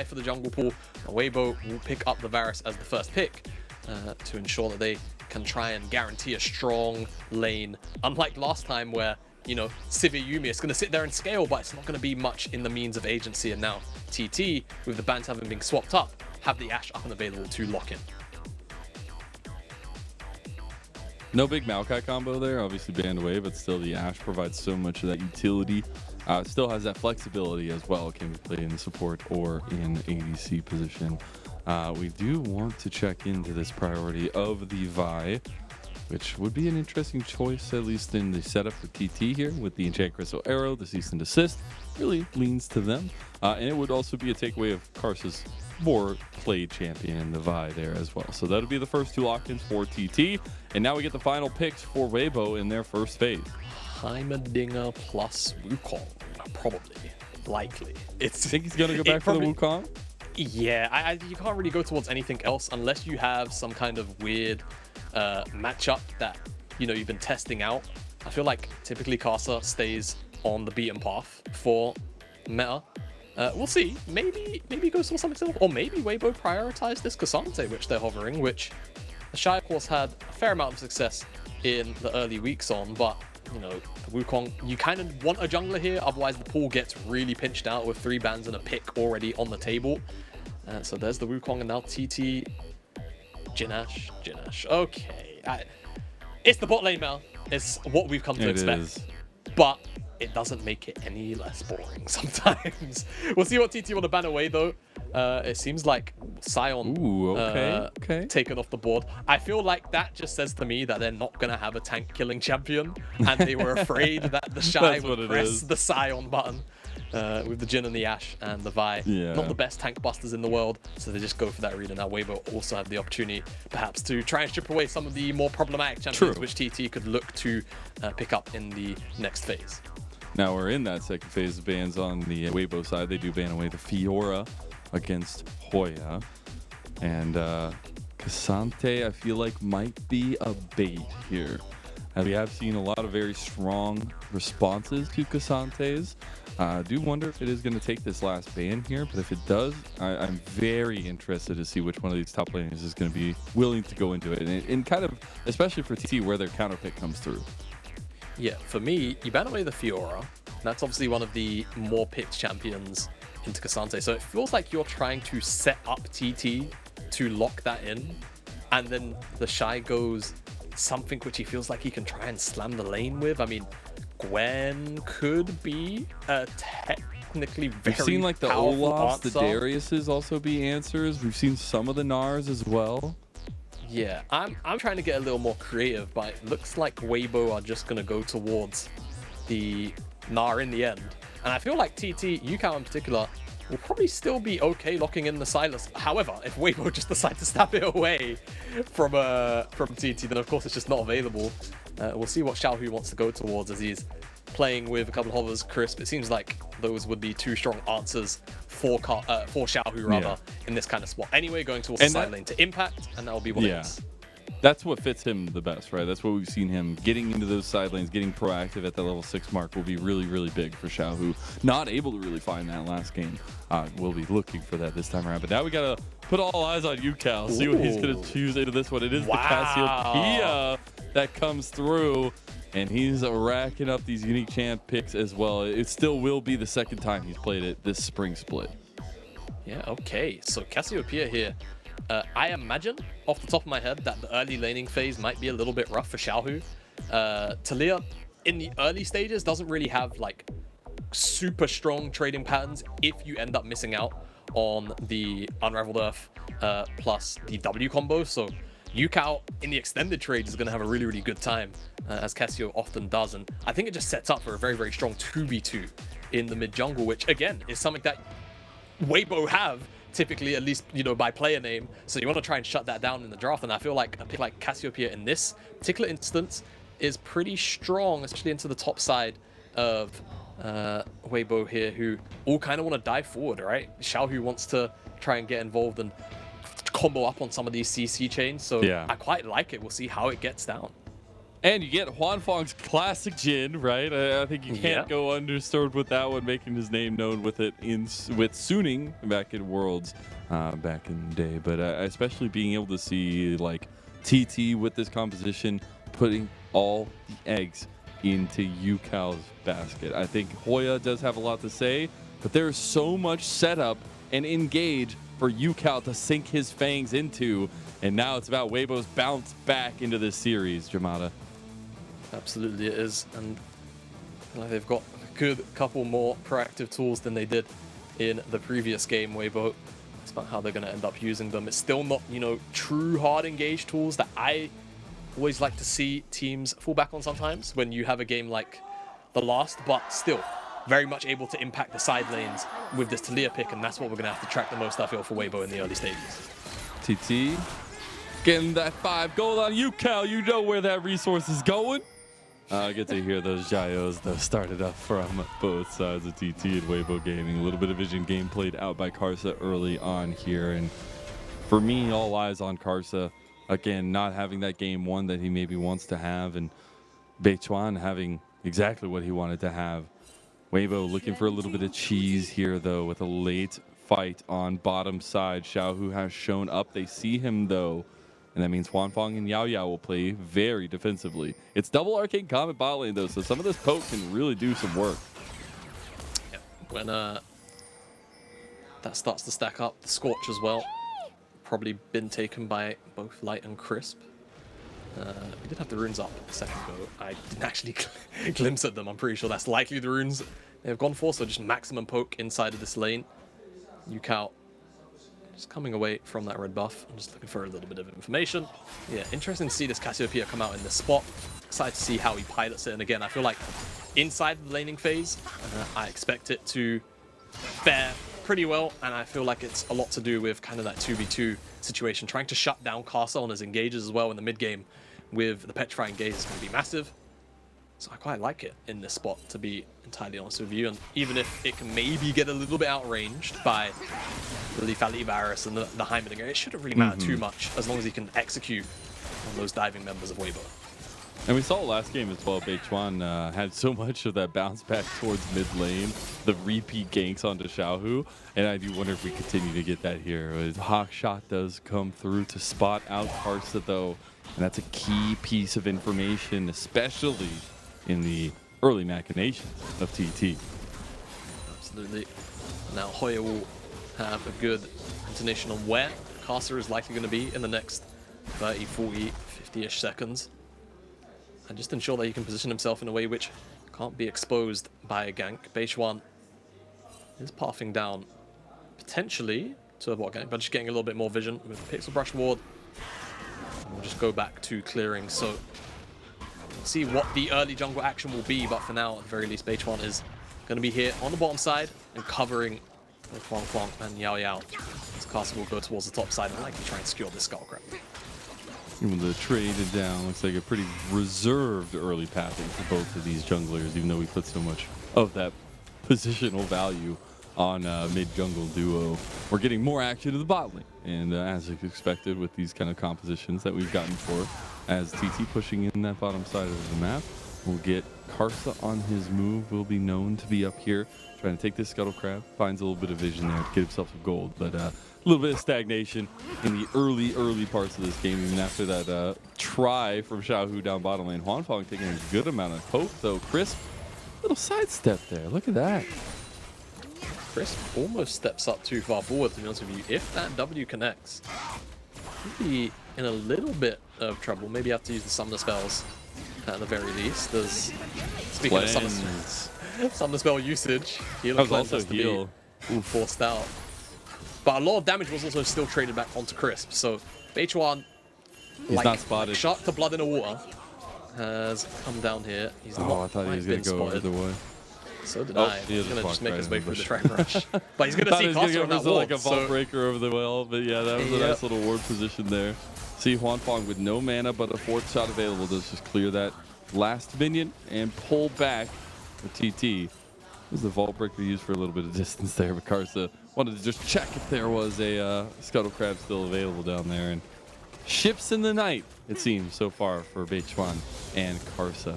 for the jungle pool. Weibo will pick up the Varus as the first pick to ensure that they can try and guarantee a strong lane. Unlike last time where, you know, Sivir Yumi is going to sit there and scale, but it's not going to be much in the means of agency. And now TT, with the bans having been swapped up, have the Ashe up and available to lock in. No big Maokai combo there, obviously banned away, but still the Ashe provides so much of that utility. Still has that flexibility as well. Can be played in the support or in ADC position. We do want to check into this priority of the Vi, which would be an interesting choice, at least in the setup for TT here with the Enchant Crystal Arrow. The Cease and Desist really leans to them. And it would also be a takeaway of Karsa's more played champion in the Vi there as well. So that'll be the first two lock-ins for TT. And now we get the final picks for Weibo in their first phase. Heimerdinger plus Wukong, probably, likely. I think he's going to go back for the Wukong? Yeah, you can't really go towards anything else unless you have some kind of weird matchup that, you know, you've been testing out. I feel like typically Karsa stays on the beaten path for meta. We'll see. Maybe goes for something else, or maybe Weibo prioritized this Cassante, which they're hovering, which the Shy, of course, had a fair amount of success in the early weeks on, but, you know, the Wukong, you kind of want a jungler here, otherwise the pool gets really pinched out with 3 bans and a pick already on the table. So there's the Wukong, and now TT, Jinash. Okay. It's the bot lane now. It's what we've come to expect. But it doesn't make it any less boring sometimes. We'll see what TT want to ban away, though. It seems like Sion taken off the board. I feel like that just says to me that they're not going to have a tank-killing champion, and they were afraid that the Shy would press the Sion button. With the Jhin and the Ashe and the Vi. Not the best tank busters in the world, so they just go for that arena. Now Weibo also have the opportunity perhaps to try and strip away some of the more problematic champions which TT could look to pick up in the next phase. Now we're in that second phase of bans on the Weibo side. They do ban away the Fiora against Hoya. And Cassante, I feel like, might be a bait here. We have seen a lot of very strong responses to Cassante's. I do wonder if it is going to take this last ban here, but if it does, I'm very interested to see which one of these top laners is going to be willing to go into it. And kind of, especially for TT, where their counter pick comes through. Yeah, for me, you ban away the Fiora. That's obviously one of the more picked champions into Cassante. So it feels like you're trying to set up TT to lock that in. And then the Shy goes something which he feels like he can try and slam the lane with. I mean, Gwen could be a technically very We've seen like the Olafs, the Dariuses also be answers. We've seen some of the Nars as well. Yeah, I'm trying to get a little more creative, but it looks like Weibo are just going to go towards the Gnar in the end. And I feel like TT, Yukao in particular, will probably still be okay locking in the Silas. However, if Weibo just decide to stab it away from TT, then of course it's just not available. We'll see what Xiaohu wants to go towards as he's playing with a couple of hovers. Crisp, it seems like those would be 2 strong answers for Xiaohu rather in this kind of spot. Anyway, going towards the side lane to impact, and that will be what it is. That's what fits him the best, right? That's what we've seen him getting into those side lanes, getting proactive at the level 6 mark will be really, really big for Xiaohu. Not able to really find that last game. We'll be looking for that this time around. But now we got to put all eyes on Yukao, see what he's going to choose into this one. It is the Cassiopeia that comes through, and he's racking up these unique champ picks as well. It still will be the second time he's played it this spring split. Yeah, okay. So Cassiopeia here. I imagine, off the top of my head, that the early laning phase might be a little bit rough for Xiaohu. Talia, in the early stages, doesn't really have like super strong trading patterns if you end up missing out on the Unraveled Earth plus the W combo. So Yukao in the extended trade is going to have a really, really good time, as Cassio often does. And I think it just sets up for a very, very strong 2v2 in the mid jungle, which again is something that Weibo have typically, at least, you know, by player name. So you want to try and shut that down in the draft. And I feel like a pick like Cassiopeia in this particular instance is pretty strong, especially into the top side of Weibo here, who all kind of want to dive forward, right? Xiaohu wants to try and get involved and combo up on some of these CC chains. So I quite like it. We'll see how it gets down. And you get Huanfeng's classic Jin, right? I think you can't go understood with that one, making his name known with it with Suning back in Worlds back in the day. But especially being able to see like TT with this composition, putting all the eggs into UCal's basket. I think Hoya does have a lot to say, but there's so much setup and engage for UCal to sink his fangs into. And now it's about Weibo's bounce back into this series, Jamada. Absolutely it is, and they've got a good couple more proactive tools than they did in the previous game. Weibo, it's about how they're going to end up using them. It's still not, you know, true hard engage tools that I always like to see teams fall back on sometimes when you have a game like the last, but still very much able to impact the side lanes with this Talia pick, and that's what we're going to have to track the most, I feel, for Weibo in the early stages. TT getting that 5 gold on UCal. You know where that resource is going. Get to hear those Jaios, though, started up from both sides of TT and Weibo Gaming. A little bit of vision game played out by Karsa early on here. And for me, all eyes on Karsa. Again, not having that game one that he maybe wants to have. And Beichuan having exactly what he wanted to have. Weibo looking for a little bit of cheese here, though, with a late fight on bottom side. Xiaohu has shown up. They see him, though. And that means Huanfeng and Yao Yao will play very defensively. It's double Arcane Comet bot lane, though, so some of this poke can really do some work. Yeah. When that starts to stack up, the Scorch as well. Probably been taken by both Light and Crisp. We did have the runes up a second ago. I didn't actually glimpse at them. I'm pretty sure that's likely the runes they've gone for, so just maximum poke inside of this lane. UCal just coming away from that red buff. I'm just looking for a little bit of information. Yeah, interesting to see this Cassiopeia come out in this spot. Excited to see how he pilots it. And again, I feel like inside the laning phase, I expect it to fare pretty well. And I feel like it's a lot to do with kind of that 2v2 situation. Trying to shut down Karsa on his engages as well in the mid game with the Petrify engage is going to be massive. So I quite like it in this spot, to be entirely honest with you. And even if it can maybe get a little bit outranged by the Lethality Varus and the Heimerdinger, it shouldn't really matter too much as long as he can execute on those diving members of Weibo. And we saw last game as well, Beichuan had so much of that bounce back towards mid lane, the repeat ganks onto Xiaohu, and I do wonder if we continue to get that here. Hawk Shot does come through to spot out Karsa, though, and that's a key piece of information, especially in the early machinations of TT. Absolutely. Now Hoya will have a good intonation on where Karsa is likely going to be in the next 30, 40, 50-ish seconds. And just ensure that he can position himself in a way which can't be exposed by a gank. Beichuan is pathing down potentially to a bot gank, but just getting a little bit more vision with the Pixel Brush Ward. And we'll just go back to clearing. So see what the early jungle action will be, but for now, at the very least, Beichuan is going to be here on the bottom side and covering with Huanfeng and Yao Yao. This Karsa will go towards the top side and likely try and skewer this Skull Crab. Even the traded down looks like a pretty reserved early pathing for both of these junglers, even though we put so much of that positional value on mid-jungle duo. We're getting more action to the bot lane, and as expected with these kind of compositions that we've gotten for, as TT pushing in that bottom side of the map, we'll get Karsa on his move, will be known to be up here, trying to take this Scuttle Crab, finds a little bit of vision there to get himself some gold, but a little bit of stagnation in the early parts of this game, even after that try from Xiaohu down bottom lane. Huanfeng taking a good amount of poke, though. Crisp, little sidestep there, look at that. Crisp almost steps up too far forward, to be honest with you. If that W connects, he'd be in a little bit of trouble. Maybe have to use the summoner spells at the very least. There's, speaking of summoner spell usage, healer cleanse has to be forced out. But a lot of damage was also still traded back onto Crisp. So Beichuan, he's not spotted. Shot to blood in the water, has come down here. He's not I thought he was going to go over the way. So did I. He's going to just make his way through the track rush. But he's going to see Karsa on that wall. Like a vault breaker over the wall. But yeah, that was a nice little ward position there. See Huanfeng with no mana but a fourth shot available. Does just clear that last minion and pull back for TT. Was the vault breaker used for a little bit of distance there, but Karsa wanted to just check if there was a Scuttle Crab still available down there. And ships in the night it seems, so far for Beichuan and Karsa.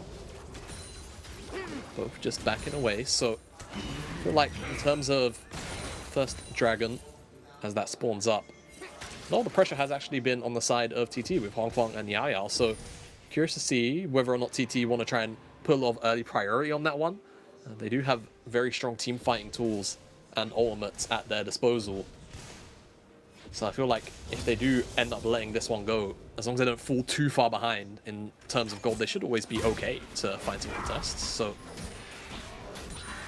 Both just backing away. So I feel like in terms of first dragon, as that spawns up, all the pressure has actually been on the side of TT with Huangfang and Yao Yao. So curious to see whether or not TT want to try and put a lot of early priority on that one. They do have very strong team fighting tools and ultimates at their disposal. So I feel like if they do end up letting this one go, as long as they don't fall too far behind in terms of gold, they should always be okay to find some contests. So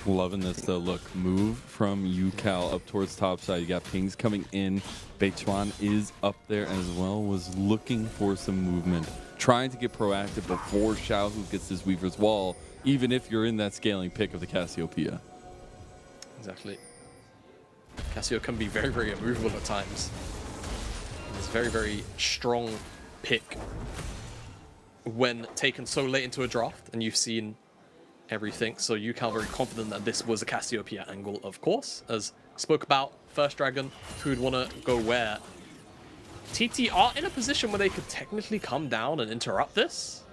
loving this though. Look, move from UCal up towards topside. You got pings coming in. Beichuan is up there as well, was looking for some movement, trying to get proactive before Xiaohu gets his Weaver's Wall, even if you're in that scaling pick of the Cassiopeia. Exactly. Cassio can be very, very immovable at times. It's a very, very strong pick when taken so late into a draft, and you've seen everything. So UCal very confident that this was a Cassiopeia angle, of course, as spoke about first dragon, who would want to go where. TT are in a position where they could technically come down and interrupt this.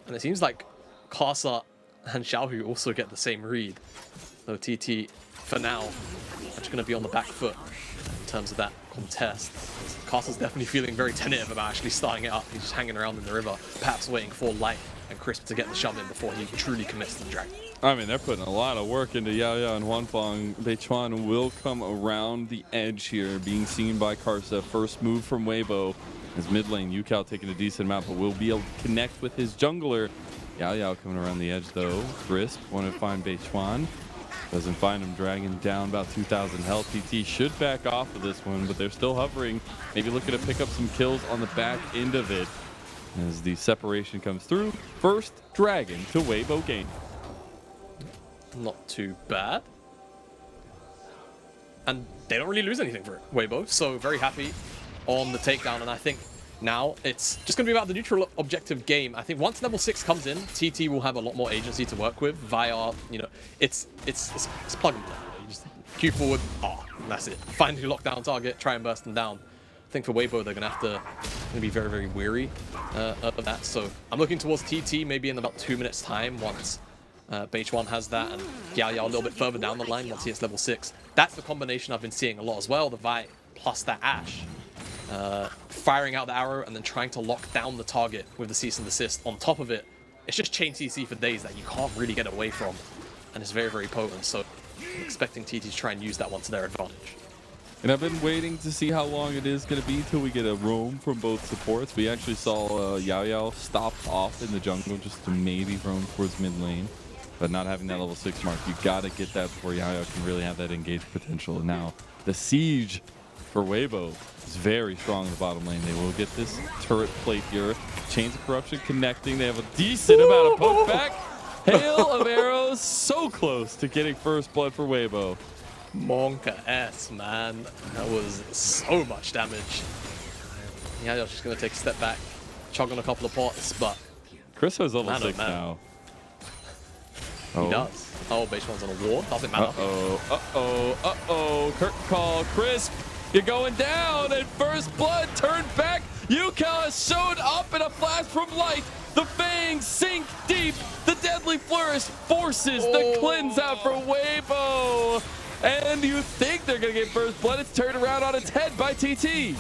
And it seems like Karsa and Xiaohu also get the same read. Though TT, for now, are just going to be on the back foot in terms of that contest. Karsa's definitely feeling very tentative about actually starting it up. He's just hanging around in the river, perhaps waiting for Light and Crisp to get the shove in before he truly commits to the dragon. I mean, they're putting a lot of work into Yao Yao and Huanfang. Beichuan will come around the edge here, being seen by Karsa. First move from Weibo as mid lane. UCal taking a decent amount, but will be able to connect with his jungler. Yao Yao coming around the edge though. Crisp want to find Beichuan. Doesn't find him, dragging down about 2,000 health. TT should back off of this one, but they're still hovering. Maybe looking to pick up some kills on the back end of it as the separation comes through. First dragon to Weibo game. Not too bad. And they don't really lose anything for Weibo, so very happy on the takedown. And I think now it's just going to be about the neutral objective game. I think once level 6 comes in, TT will have a lot more agency to work with via, you know, it's plug and play. You just queue forward, and that's it. Finally lock down target, try and burst them down. I think for Weibo, they're going to have to be very, very weary of that. So I'm looking towards TT maybe in about 2 minutes time once Beichuan has that, and Yao Yao a little bit further down the line once he hits level 6. That's the combination I've been seeing a lot as well, the Vi plus that Ashe. Firing out the arrow and then trying to lock down the target with the cease and desist on top of it. It's just chain CC for days that you can't really get away from, and it's very, very potent. So I'm expecting TT to try and use that one to their advantage. And I've been waiting to see how long it is going to be till we get a roam from both supports. We actually saw Yao Yao stop off in the jungle just to maybe roam towards mid lane, but not having that level 6 mark, you got to get that before Yao Yao can really have that engaged potential. And now the siege for Weibo is very strong in the bottom lane. They will get this turret plate here. Chains of Corruption connecting. They have a decent amount of poke back. Hail of arrows, so close to getting first blood for Weibo. Monka S, man. That was so much damage. Yeah, I was just going to take a step back, chug on a couple of pots, but Chris has level 6 now. He does. Oh, Beichuan's on a ward. Doesn't matter. Uh-oh. Kirk call. Crisp, you're going down, and first blood turned back. UCal has showed up in a flash from Light. The fangs sink deep. The deadly flourish forces the cleanse out for Weibo. And you think they're going to get first blood. It's turned around on its head by TT.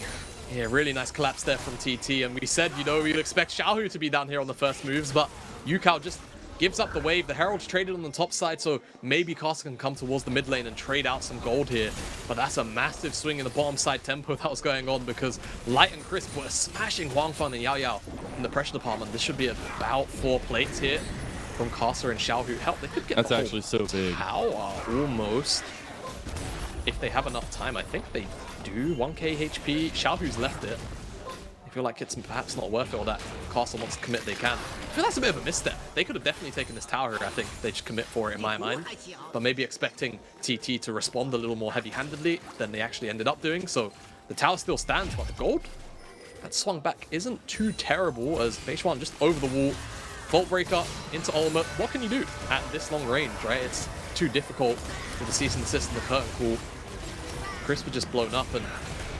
Yeah, really nice collapse there from TT. And we said, you know, we'd expect Xiaohu to be down here on the first moves, but UCal just gives up the wave. The Herald's traded on the top side, so maybe Karsa can come towards the mid lane and trade out some gold here. But that's a massive swing in the bottom side tempo that was going on, because Light and Crisp were smashing Huangfang and Yao Yao in the pressure department. This should be about 4 plates here from Karsa and Xiaohu. Help, they could get That's the actually so big. Tower almost. If they have enough time, I think they do. 1k HP. Xiaohu's left it. I feel like it's perhaps not worth it, or that Karsa wants to commit, they can. I feel that's a bit of a misstep. They could have definitely taken this tower here. I think they should commit for it in my mind. But maybe expecting TT to respond a little more heavy-handedly than they actually ended up doing. So the tower still stands, but the gold that swung back isn't too terrible, as Beichuan just over the wall. Vault Breaker into ultimate. What can you do at this long range, right? It's too difficult with the cease and desist and the curtain call. Crisp had just blown up, and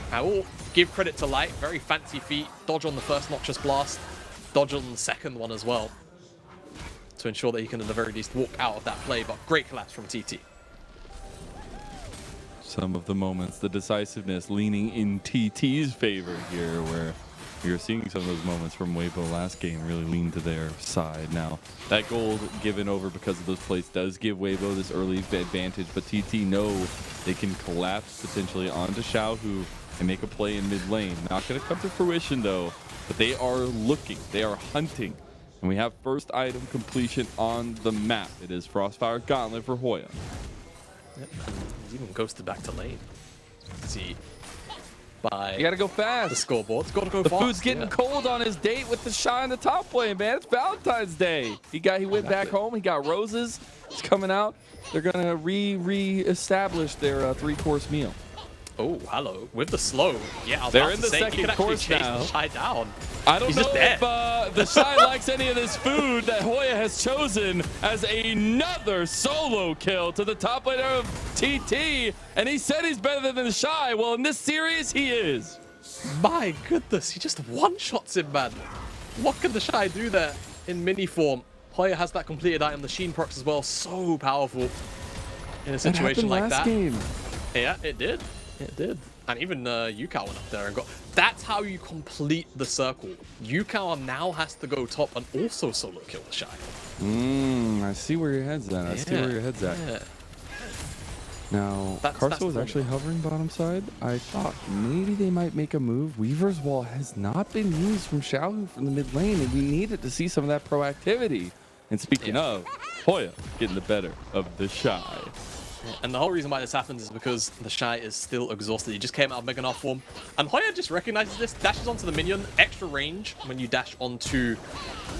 I will give credit to Light. Very fancy feat. Dodge on the first Noxious Blast. Dodge on the second one as well. To ensure that he can, at the very least, walk out of that play. But great collapse from TT. Some of the moments, the decisiveness leaning in TT's favor here, where you're seeing some of those moments from Weibo last game really lean to their side. Now, that gold given over because of those plays does give Weibo this early advantage, but TT know they can collapse potentially onto Xiaohu and make a play in mid lane. Not going to come to fruition though, but they are looking, they are hunting. And we have first item completion on the map. It is Frostfire Gauntlet for Hoya. Yep. He's even ghosted back to lane. See, by you gotta go fast. The scoreboard's gotta go the fast. The food's getting cold on his date with the Shy in the top lane, man. It's Valentine's Day. He went back home. He got roses. It's coming out. They're gonna re-establish their 3-course meal. Oh, hello. With the slow. Yeah, I was they're about in to the say, second course now. The Shy down. I don't He's know if the Shy likes any of this food that Hoya has chosen as another solo kill to the top laner of TT. And he said he's better than the Shy. Well, in this series, he is. My goodness, he just one-shots him, man. What can the Shy do there in mini form? Hoya has that completed item, the Sheen procs as well. So powerful in a situation like that. Game. Yeah, it did. It did. And even Yukao went up there and got... That's how you complete the circle. Yukao now has to go top and also solo kill the Shy. I see where your head's at. I see where your head's at. Yeah. Now, Carso was actually hovering bottom side. I thought maybe they might make a move. Weaver's Wall has not been used from Xiaohu from the mid lane, and we needed to see some of that proactivity. And speaking of, Hoya getting the better of the Shy. And the whole reason why this happens is because the Shy is still exhausted. He just came out of Mega Gnar form. And Hoya just recognizes this, dashes onto the minion, extra range when you dash onto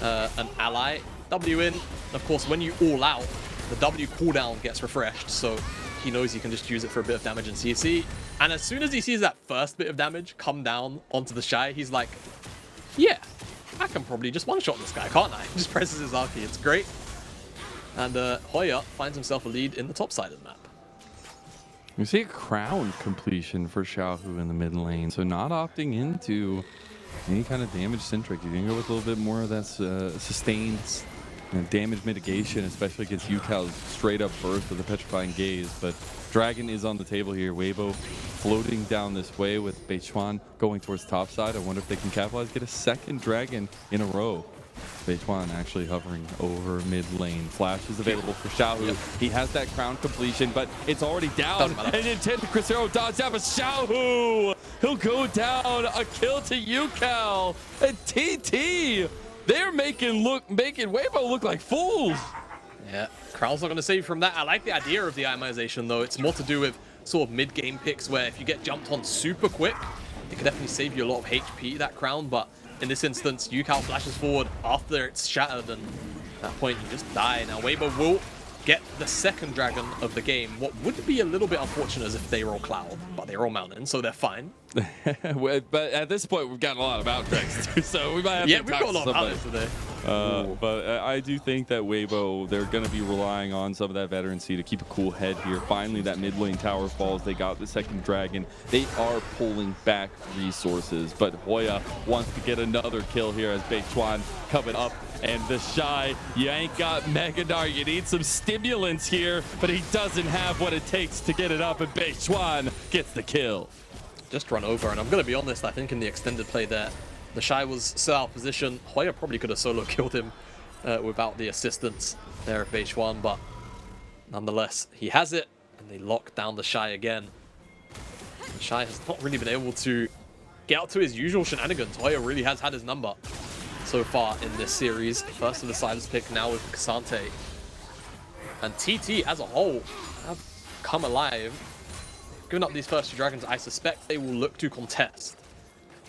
an ally. W in. And of course, when you all out, the W cooldown gets refreshed. So he knows he can just use it for a bit of damage in CC. And as soon as he sees that first bit of damage come down onto the Shy, he's like, yeah, I can probably just one-shot this guy, can't I? He just presses his Arky. It's great. And Hoya finds himself a lead in the top side of the map. We see a crown completion for Xiaohu in the mid lane, so not opting into any kind of damage centric. You're gonna go with a little bit more of that sustained damage mitigation, especially against Yukao's straight up burst with the petrifying gaze. But Dragon is on the table here. Weibo floating down this way with Beichuan going towards top side. I wonder if they can capitalize, get a second Dragon in a row. Beichuan actually hovering over mid lane. Flash is available for Xiaohu. Yep. He has that crown completion, but it's already down. And intended Crucero dodged out, but Xiaohu, he'll go down. A kill to Yukao. And TT, they're making Weibo look like fools. Yeah, Kral's not going to save you from that. I like the idea of the itemization, though. It's more to do with sort of mid-game picks where if you get jumped on super quick, it could definitely save you a lot of HP, that crown, but in this instance, Yukao flashes forward after it's shattered, and at that point, you just die. Now, Weibo will get the second dragon of the game. What would be a little bit unfortunate is if they roll Cloud, but they roll Mountain, so they're fine. But at this point, we've gotten a lot of Mountain decks, too, so we might have to we've got a lot of Mountains today. But I do think that Weibo, they're going to be relying on some of that veterancy to keep a cool head here. Finally, that mid lane tower falls. They got the second dragon. They are pulling back resources, but Hoya wants to get another kill here as Beichuan coming up. And the Shy, you ain't got Mega Gnar. You need some stimulants here, but he doesn't have what it takes to get it up, and Beichuan gets the kill. Just run over, and I'm going to be honest, I think in the extended play there, the Shy was so out of position. Hoya probably could have solo killed him without the assistance there of Beichuan, but nonetheless, he has it, and they lock down the Shy again. The Shy has not really been able to get out to his usual shenanigans. Hoya really has had his number so far in this series. First of the Silas pick now with Kasante. And TT as a whole have come alive. Given up these first two dragons, I suspect they will look to contest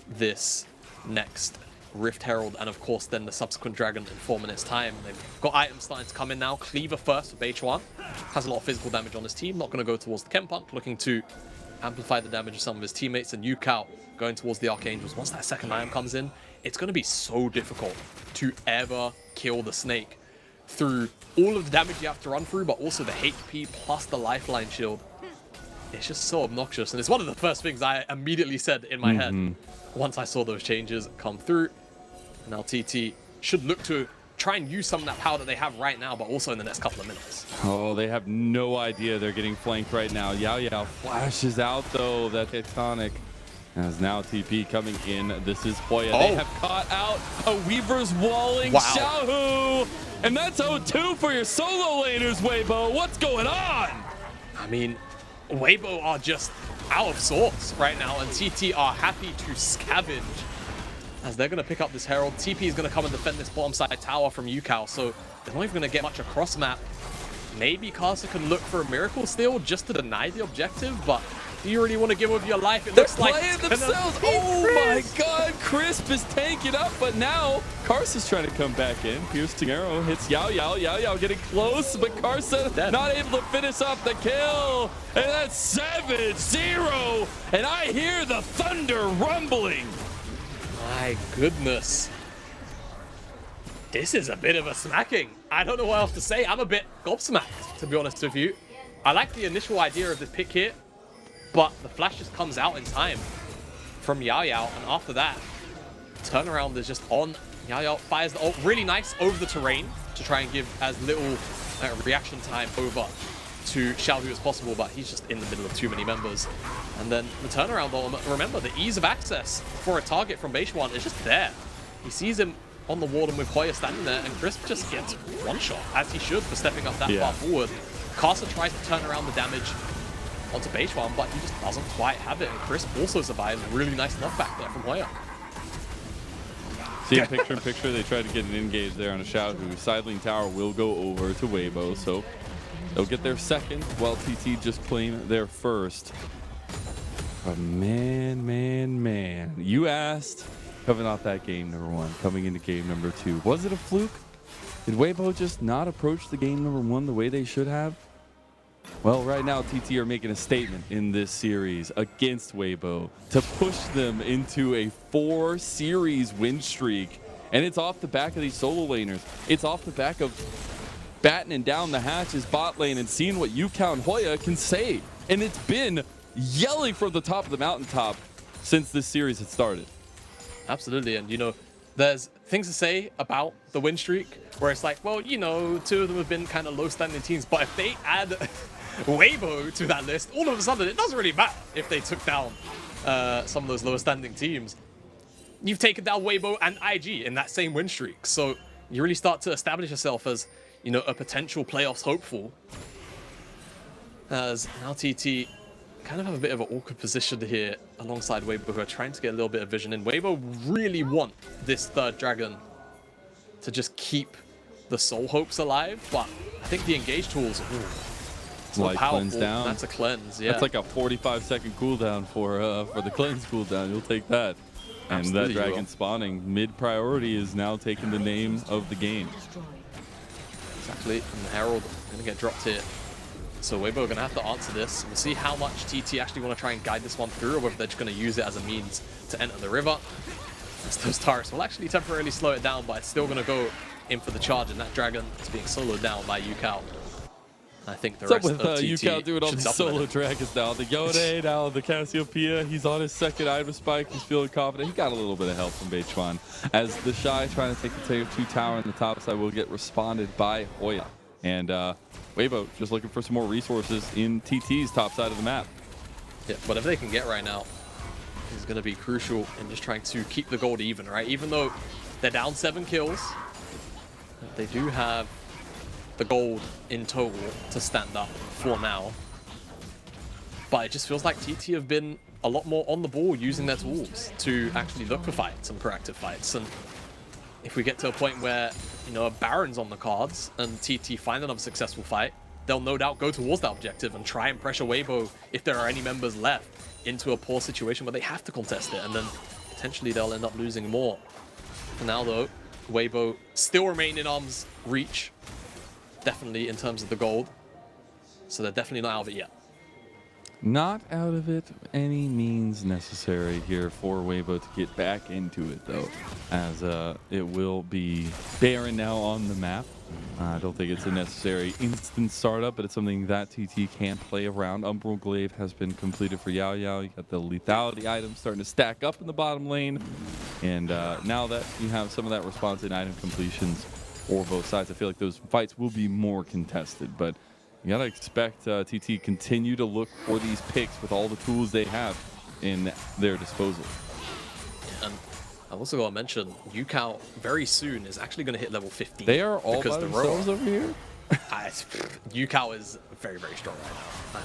this next Rift Herald, and of course then the subsequent dragon in 4 minutes time. They've got items starting to come in now. Cleaver first for Beichuan. Has a lot of physical damage on his team. Not going to go towards the Chem Punk, looking to amplify the damage of some of his teammates. And Yukao going towards the Archangels. Once that second item comes in, it's going to be so difficult to ever kill the snake through all of the damage you have to run through, but also the HP plus the lifeline shield. it's just so obnoxious. And it's one of the first things I immediately said in my head once I saw those changes come through. And now TT should look to try and use some of that power that they have right now, but also in the next couple of minutes. Oh, they have no idea they're getting flanked right now. Yao flashes out, though, that tectonic. As now TP coming in. This is Hoya. They have caught out a Weaver's walling Xiaohu. And that's 0-2 for your solo laners, Weibo. What's going on? I mean, Weibo are just out of sorts right now, and TT are happy to scavenge as they're going to pick up this Herald. TP is going to come and defend this bottom side tower from Yukao, so they're not even going to get much across map. Maybe Carson can look for a miracle steal just to deny the objective, but do you really want to give up your life? It looks like playing themselves. Oh my god, Crisp is tanking up, but now Carson's trying to come back in. Piercing arrow hits Yao getting close, but Carson not able to finish off the kill. And that's 7-0, and I hear the thunder rumbling. My goodness. This is a bit of a smacking. I don't know what else to say. I'm a bit gobsmacked, to be honest with you. I like the initial idea of the pick here, but the flash just comes out in time from Yao, and after that, turnaround is just on. Yao fires the ult really nice over the terrain to try and give as little reaction time over to Xiaohu as possible, but he's just in the middle of too many members. And then the turnaround ult, remember, the ease of access for a target from base one is just there. He sees him on the warden with Hoya standing there, and Crisp just gets one shot, as he should, for stepping up that far forward. Carson tries to turn around the damage onto base one, but he just doesn't quite have it. And Crisp also survives. Really nice knockback there from Hoya. See, picture in picture, they tried to get an engage there on a Xiaohu. Sideline tower will go over to Weibo, so they'll get their second, while TT just claim their first. But man, you asked, coming off that game number one, coming into game number two, was it a fluke? Did Weibo just not approach the game number one the way they should have? Well, right now, TT are making a statement in this series against Weibo to push them into a 4-series win streak. And it's off the back of these solo laners. It's off the back of battening down the hatches bot lane and seeing what Yukao and Hoya can say. And it's been yelling from the top of the mountaintop since this series had started. Absolutely, and you know, there's things to say about the win streak where it's like, well, you know, two of them have been kind of low-standing teams, but if they add Weibo to that list, all of a sudden it doesn't really matter if they took down some of those lower-standing teams. You've taken down Weibo and IG in that same win streak, so you really start to establish yourself as, you know, a potential playoffs hopeful. As now TT kind of have a bit of an awkward position here alongside Weibo, who are trying to get a little bit of vision in. Weibo really want this third dragon to just keep the soul hopes alive, but I think the engage tools, it's not powerful. Cleanse down. That's a cleanse, yeah. That's like a 45-second cooldown for the cleanse cooldown. You'll take that. And Absolutely, that dragon spawning mid-priority is now taking the name of the game. Exactly, and the Herald going to get dropped here. So Weibo are going to have to answer this. We'll see how much TT actually want to try and guide this one through, or whether they're just going to use it as a means to enter the river. As those turrets will actually temporarily slow it down, but it's still going to go in for the charge, and that dragon is being soloed down by Yukao. I think the rest of TT Yukao doing all the solo it. dragons now. The Yone, now the Cassiopeia. He's on his second item spike. He's feeling confident. He got a little bit of help from Beichuan. As the Shy trying to take the Day 2 tower on the top side will get responded by Hoya. And Weibo just looking for some more resources in TT's top side of the map. Yeah, whatever they can get right now is going to be crucial in just trying to keep the gold even, right? Even though they're down 7 kills, they do have the gold in total to stand up for now. But it just feels like TT have been a lot more on the ball using their tools to actually look for fights and proactive fights. And if we get to a point where, you know, a Baron's on the cards and TT find another successful fight, they'll no doubt go towards that objective and try and pressure Weibo, if there are any members left, into a poor situation where they have to contest it, and then potentially they'll end up losing more. For now though, Weibo still remain in arm's reach, definitely in terms of the gold, so they're definitely not out of it yet. Not out of it any means necessary here for Weibo to get back into it, though, as it will be Baron now on the map. I don't think it's a necessary instant startup, but it's something that TT can play around. Umbral Glaive has been completed for Yao Yao. You got the lethality items starting to stack up in the bottom lane. And now that you have some of that response in item completions for both sides, I feel like those fights will be more contested. But you gotta expect TT continue to look for these picks with all the tools they have in their disposal. And I've also got to mention, Yukao very soon is actually going to hit level 15. They are all by themselves over here. Yukao is very, very strong right now.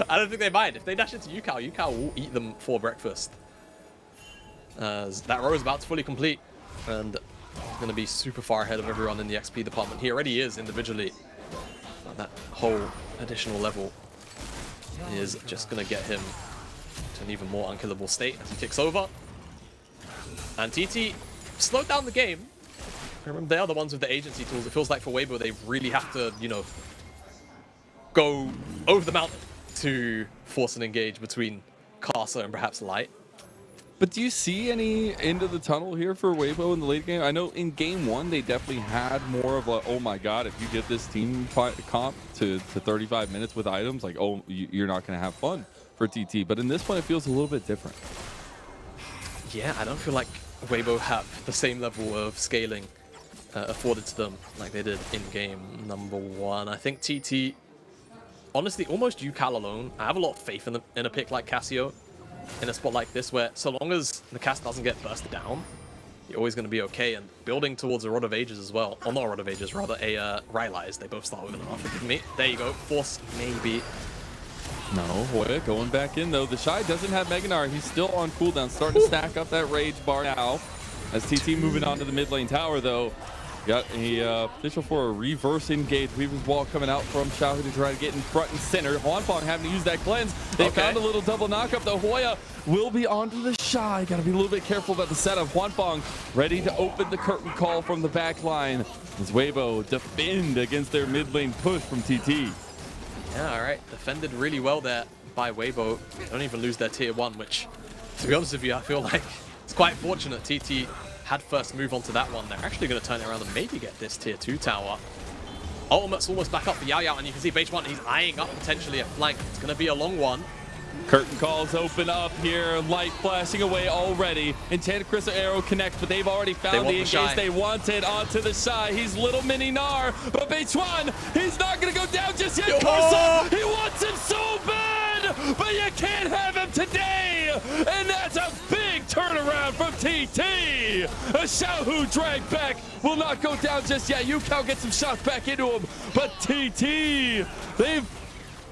I don't think they mind. If they dash into Yukao, Yukao will eat them for breakfast. As that row is about to fully complete, and he's going to be super far ahead of everyone in the XP department. He already is individually. That whole additional level is just going to get him to an even more unkillable state as he kicks over. And TT slowed down the game. Remember, they are the ones with the agency tools. It feels like for Weibo, they really have to, you know, go over the mountain to force an engage between Casa and perhaps Light. But do you see any end of the tunnel here for Weibo in the late game? I know in game one, they definitely had more of a, oh my god, if you get this team comp to 35 minutes with items, like, oh, you're not going to have fun for TT. But in this one, it feels a little bit different. Yeah, I don't feel like Weibo have the same level of scaling afforded to them like they did in game number one. I think TT, honestly, almost Yukal alone, I have a lot of faith in a pick like Cassio in a spot like this, where so long as the cast doesn't get bursted down, you're always going to be okay. And building towards a Rod of Ages as well, or not a Rod of Ages, rather a Rylai's. They both start with an R, forgive me. There you go, Force maybe. No, Hoya going back in though. The Shy doesn't have Meganar. He's still on cooldown, starting to stack up that Rage bar now. As TT moving on to the mid lane tower though. Got a potential for a reverse engage. Weaver's wall coming out from Xiaohu to try to get in front and center. Huanfeng having to use that cleanse. They found a little double knockup. The Hoya will be onto the Shy. Got to be a little bit careful about the setup. Huanfeng ready to open the curtain call from the back line as Weibo defend against their mid lane push from TT. Yeah, all right. Defended really well there by Weibo. They don't even lose their tier 1, which, to be honest with you, I feel like it's quite fortunate TT had first move onto that one. They're actually going to turn it around and maybe get this tier 2 tower. Ultimate's almost back up for Yao Yao, and you can see Base1, he's eyeing up potentially a flank. It's going to be a long one. Curtain calls open up here. Light flashing away already. Enchanted Crystal Arrow connects, but they've already found the engage they wanted onto the Shy. He's little mini Nar, but Base1, he's not going to go down just yet. Carson, he wants him so bad, but you can't have him today. And that's a big turnaround from TT. A Xiaohu drag back will not go down just yet. Yukao gets some shots back into him, but TT, they've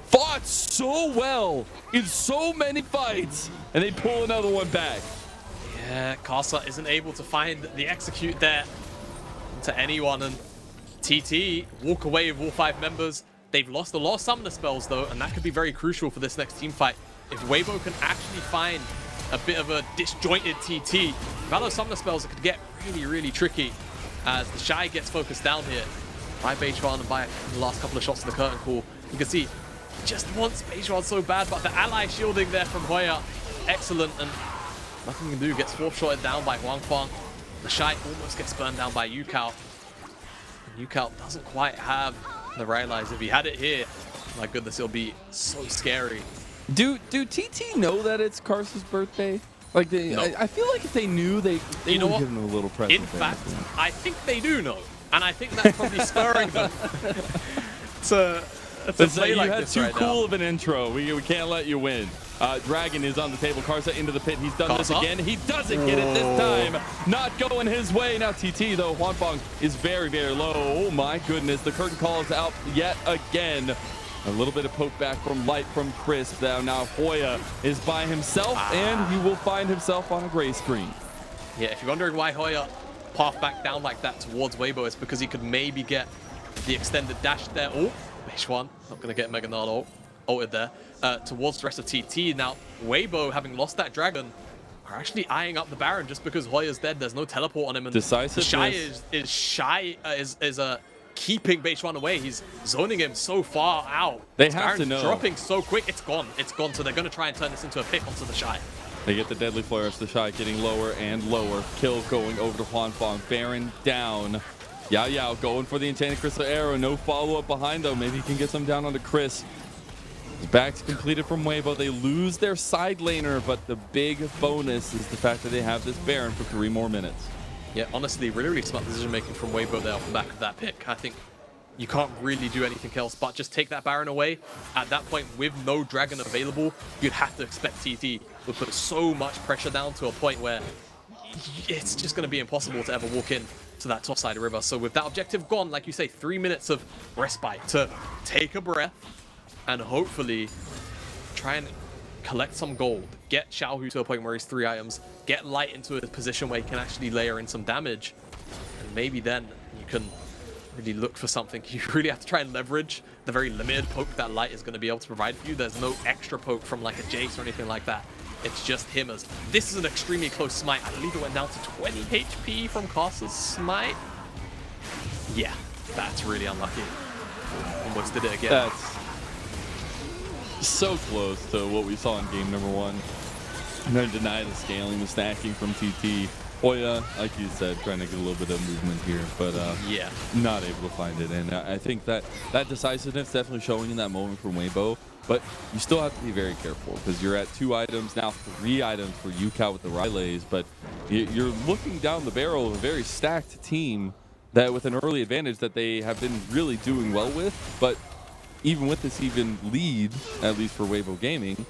fought so well in so many fights, and they pull another one back. Yeah, Casa isn't able to find the execute there to anyone, and TT walk away with all 5 members. They've lost a lot of summoner spells though, and that could be very crucial for this next team fight. If Weibo can actually find a bit of a disjointed TT, without those summoner spells, it could get really, really tricky as the Shy gets focused down here by Beijuan and by the last couple of shots of the curtain call. You can see just wants Beijuan so bad, but the ally shielding there from Hoya, excellent, and nothing you can do. Gets 4th-shotted down by Huanfeng. The Shy almost gets burned down by Yukao. And Yukao doesn't quite have the Rylai's. If he had it here, my goodness, it'll be so scary. Do TT know that it's Carson's birthday? Like No. I feel like if they knew, they would give him a little present. In fact, I think they do know, and I think that's probably spurring them to play like this right now. You had too cool of an intro. We can't let you win. Dragon is on the table. Karsa into the pit. He's done this again. He doesn't get it this time. Not going his way. Now TT, though, Huanfeng is very, very low. Oh, my goodness. The curtain call is out yet again. A little bit of poke back from Light from Crisp. Now Hoya is by himself, and he will find himself on a gray screen. Yeah, if you're wondering why Hoya path back down like that towards Weibo, it's because he could maybe get the extended dash there. Oh, Beijuan not going to get Mega Nard ulted there. Towards the rest of TT. Now, Weibo, having lost that dragon, are actually eyeing up the Baron just because Hoya's dead. There's no teleport on him. And Decisiveness. Shy keeping Beichuan away. He's zoning him so far out. They have Baron's to know. dropping so quick. It's gone. It's gone. So they're going to try and turn this into a pick onto the Shy. They get the deadly flourish. The Shy getting lower and lower. Kill going over to Huan Fong. Baron down. Yao Yao going for the Enchanted Crystal Arrow. No follow-up behind, though. Maybe he can get some down onto Chris. His back's completed from Weibo. They lose their side laner, but the big bonus is the fact that they have this Baron for 3 more minutes. Yeah, honestly, really, really smart decision-making from Weibo there off the back of that pick. I think you can't really do anything else but just take that Baron away. At that point, with no Dragon available, you'd have to expect TT would put so much pressure down to a point where it's just going to be impossible to ever walk in to that top side of river. So with that objective gone, like you say, 3 minutes of respite to take a breath and hopefully try and collect some gold, get Xiaohu to a point where he's 3 items, get Light into a position where he can actually layer in some damage, and maybe then you can really look for something. You really have to try and leverage the very limited poke that Light is going to be able to provide for you. There's no extra poke from like a Jace or anything like that. It's just him as this is an extremely close smite. I believe it went down to 20 HP from Castle's smite. Yeah, that's really unlucky. Almost did it again. That's so close to what we saw in game number 1. I'm going to deny the scaling, the stacking from TT. Hoya, like you said, trying to get a little bit of movement here, but yeah, not able to find it. And I think that decisiveness definitely showing in that moment from Weibo. But you still have to be very careful because you're at 2 items, now 3 items for Yukao with the relays. But you're looking down the barrel of a very stacked team that with an early advantage that they have been really doing well with. But even with this even lead, at least for Weibo Gaming,